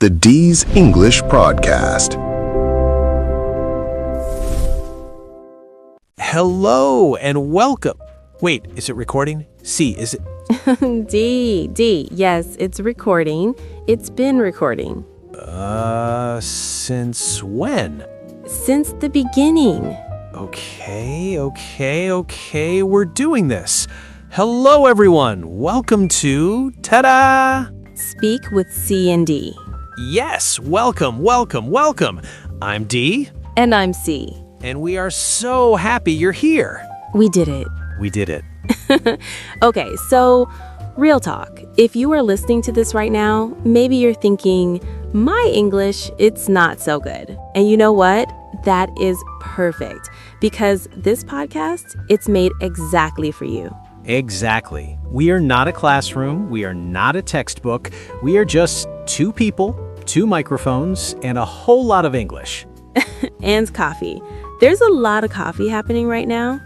The Dee's English Podcast. Hello and welcome. Wait, is it recording? C, is it? D, yes, it's recording. It's been recording. Since when? Since the beginning. Okay, we're doing this. Hello, everyone. Welcome to, ta-da! Speak with C and D. Yes, welcome. I'm D. And I'm C. And we are so happy you're here. We did it. We did it. Okay, so real talk. If you are listening to this right now, maybe you're thinking, my English, it's not so good. And you know what? That is perfect because this podcast, it's made exactly for you. Exactly. We are not a classroom. We are not a textbook. We are just two people, two microphones, and a whole lot of English. And coffee. There's a lot of coffee happening right now.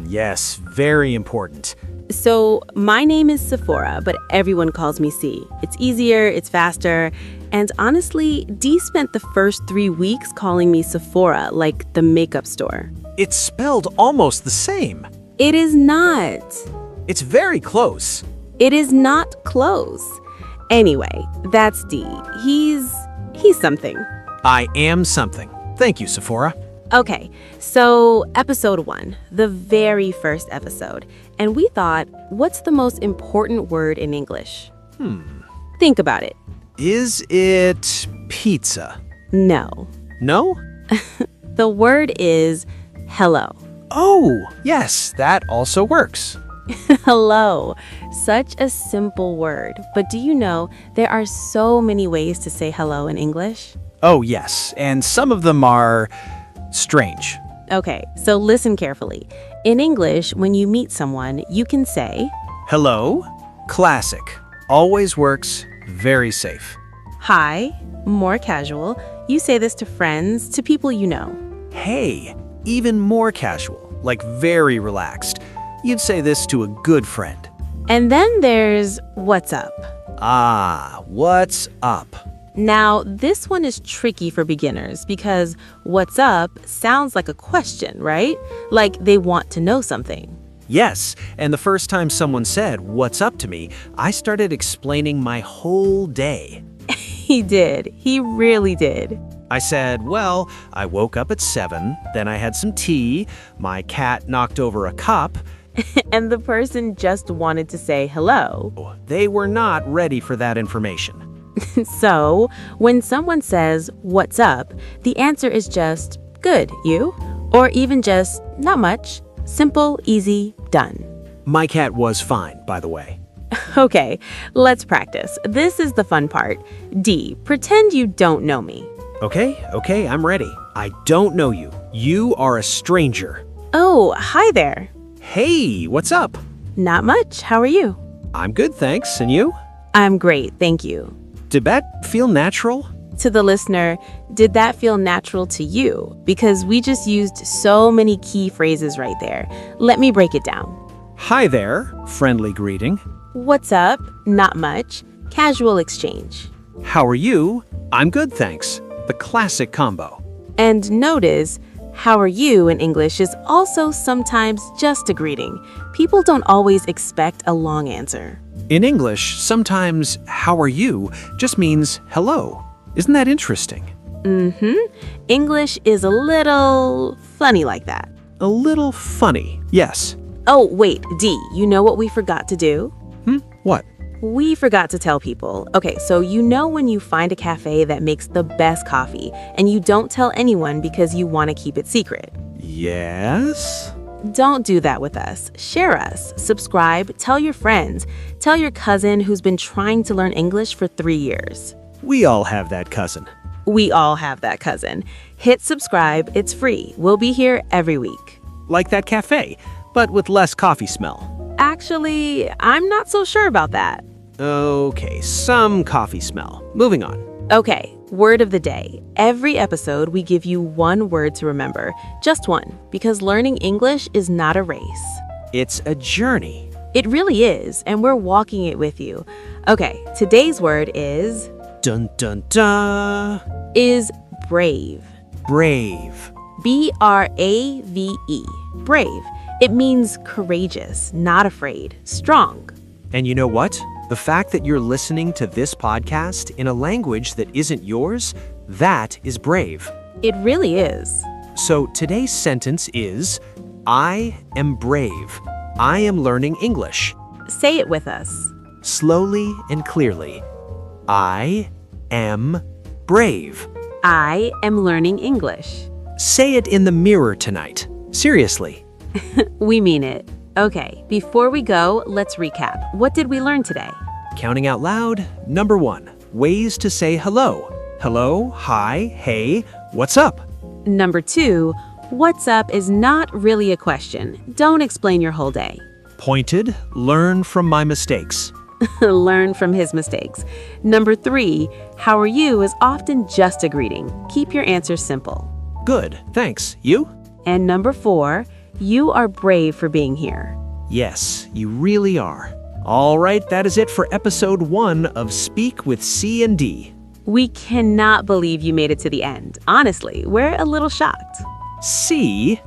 Yes, very important. So my name is Sephora, but everyone calls me C. It's easier, it's faster. And honestly, Dee spent the first 3 weeks calling me Sephora, like the makeup store. It's spelled almost the same. It is not. It's very close. It is not close. Anyway, that's Dee. He's something. I am something. Thank you, Sephora. Okay, so episode 1, the very first episode. And we thought, what's the most important word in English? Think about it. Is it pizza? No. No? The word is hello. Oh, yes, that also works. Hello. Such a simple word. But do you know there are so many ways to say hello in English? Oh, yes, and some of them are strange. Okay, so listen carefully. In English, when you meet someone, you can say, Hello, classic, always works, very safe. hi, more casual. You say this to friends, to people you know. Hey, even more casual, like very relaxed. You'd say this to a good friend. And then there's what's up. Ah, what's up? Now, this one is tricky for beginners because what's up sounds like a question, right? Like they want to know something. Yes, and the first time someone said, what's up to me, I started explaining my whole day. He did. He really did. I said, well, I woke up at 7, then I had some tea, my cat knocked over a cup. And the person just wanted to say hello. They were not ready for that information. So, when someone says, what's up, the answer is just, good, you? Or even just, not much. Simple, easy, done. My cat was fine, by the way. Okay, let's practice. This is the fun part. D, pretend you don't know me. Okay, I'm ready. I don't know you. You are a stranger. Oh, hi there. Hey, what's up? Not much. How are you? I'm good, thanks. And you? I'm great, thank you. Did that feel natural? To the listener, did that feel natural to you? Because we just used so many key phrases right there. Let me break it down. Hi there, friendly greeting. What's up? Not much. Casual exchange. How are you? I'm good, thanks. The classic combo. And notice, how are you in English is also sometimes just a greeting. People don't always expect a long answer. In English, sometimes how are you just means hello. Isn't that interesting? English is a little funny like that. A little funny, yes. Oh, wait, D, you know what we forgot to do? What? We forgot to tell people. Okay, so you know when you find a cafe that makes the best coffee and you don't tell anyone because you want to keep it secret. Yes? Don't do that with us. Share us, subscribe, tell your friends, tell your cousin who's been trying to learn English for 3 years. We all have that cousin. We all have that cousin. Hit subscribe, it's free. We'll be here every week. Like that cafe, but with less coffee smell. Actually, I'm not so sure about that. Okay, some coffee smell. Moving on. Okay, word of the day. Every episode, we give you one word to remember. Just one, because learning English is not a race. It's a journey. It really is, and we're walking it with you. Okay, today's word is Dun dun dun. is brave. Brave. B-R-A-V-E. Brave. It means courageous, not afraid, strong. And you know what? The fact that you're listening to this podcast in a language that isn't yours, that is brave. It really is. So today's sentence is, I am brave. I am learning English. Say it with us. Slowly and clearly. I am brave. I am learning English. Say it in the mirror tonight. Seriously. We mean it. Okay, before we go, let's recap. What did we learn today? Counting out loud, number 1, ways to say hello. Hello, hi, hey, what's up? Number 2, what's up is not really a question. Don't explain your whole day. Pointed, learn from my mistakes. Learn from his mistakes. Number 3, how are you is often just a greeting. Keep your answers simple. Good, thanks. You? And number 4, you are brave for being here. Yes, you really are. All right, that is it for episode 1 of Speak with Cee Dee. We cannot believe you made it to the end. Honestly, we're a little shocked. C,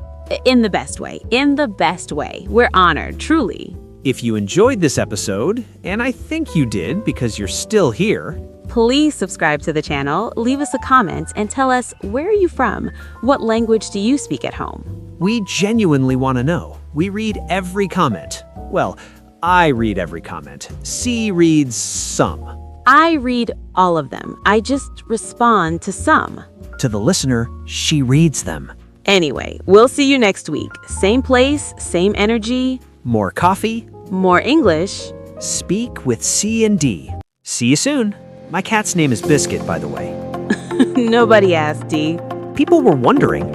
In the best way. In the best way. We're honored, truly. if you enjoyed this episode, and I think you did because you're still here, Please subscribe to the channel, leave us a comment, and tell us, where are you from? What language do you speak at home? we genuinely want to know. We read every comment. Well, I read every comment. C reads some. I read all of them. I just respond to some. To the listener, she reads them. Anyway, we'll see you next week. Same place, same energy, More coffee, more English. Speak with Cee Dee. See you soon. My cat's name is Biscuit, by the way. Nobody asked, Dee. People were wondering.